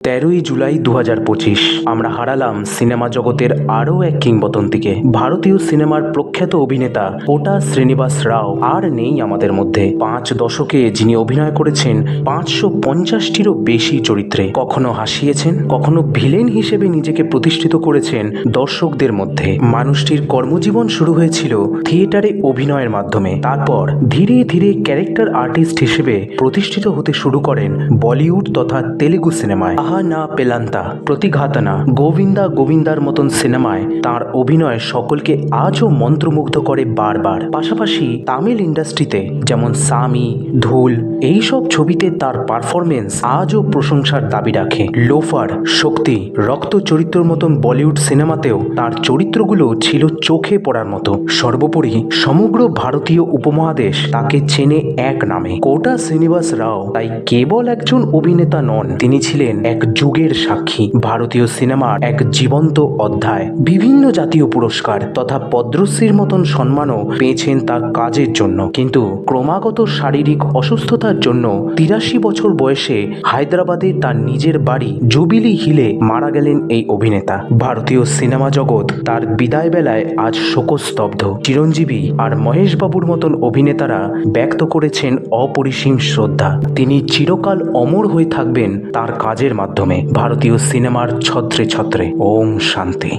13ই জুলাই 2025 আমরা হারালাম সিনেমা জগতের আরও এক কিংবদন্তিকে। ভারতীয় সিনেমার প্রখ্যাত অভিনেতা কোটা শ্রীনিবাস রাও আর নেই আমাদের মধ্যে। 5 দশকে যিনি অভিনয় করেছেন 550টিরও বেশি চরিত্রে, কখনো হাসিয়েছেন, কখনো ভিলেন হিসেবে নিজেকে প্রতিষ্ঠিত করেছেন দর্শকদের মধ্যে। মানুষটির কর্মজীবন শুরু হয়েছিল থিয়েটারে অভিনয়ের মাধ্যমে, তারপর ধীরে ধীরে ক্যারেক্টার আর্টিস্ট হিসেবে প্রতিষ্ঠিত হতে শুরু করেন বলিউড তথা তেলেগু সিনেমায়। আহা না পেলান্তা, প্রতিঘাতনা, গোবিন্দা গোবিন্দার মতন সিনেমায় তার অভিনয় সকলকে আজও মন্ত্রমুগ্ধ করে বারবার। পাশাপাশি তামিল ইন্ডাস্ট্রিতে যেমন সামি, ধুল এইসব ছবিতে তার পারফরমেন্স আজও প্রশংসার দাবি রাখে। লোফার, শক্তি, রক্ত চরিত্রের মতন বলিউড সিনেমাতেও তার চরিত্রগুলো ছিল চোখে পড়ার মতো। সর্বোপরি সমগ্র ভারতীয় উপমহাদেশ তাকে চেনে এক নামে, কোটা শ্রীনিবাস রাও। তাই কেবল একজন অভিনেতা নন, তিনি ছিলেন এক যুগের সাক্ষী, ভারতীয় সিনেমার এক জীবন্ত অধ্যায়। বিভিন্ন জাতীয় পুরস্কার তথা পদ্মশ্রীর মতন সম্মানও পেয়েছেন তার কাজের জন্য। কিন্তু ক্রমাগত শারীরিক অসুস্থতার জন্য 83 বছর বয়সে হায়দ্রাবাদে তার নিজের বাড়ি জুবিলি হিলে মারা গেলেন এই অভিনেতা। ভারতীয় সিনেমা জগৎ তার বিদায় বেলায় আজ শোকস্তব্ধ। চিরঞ্জীবী আর মহেশ বাবুর মতন অভিনেতারা ব্যক্ত করেছেন অপরিসীম শ্রদ্ধা। তিনি চিরকাল অমর হয়ে থাকবেন তার কাজের মাধ্যমে ভারতীয় সিনেমার ছত্রে ছত্রে। ওম শান্তি।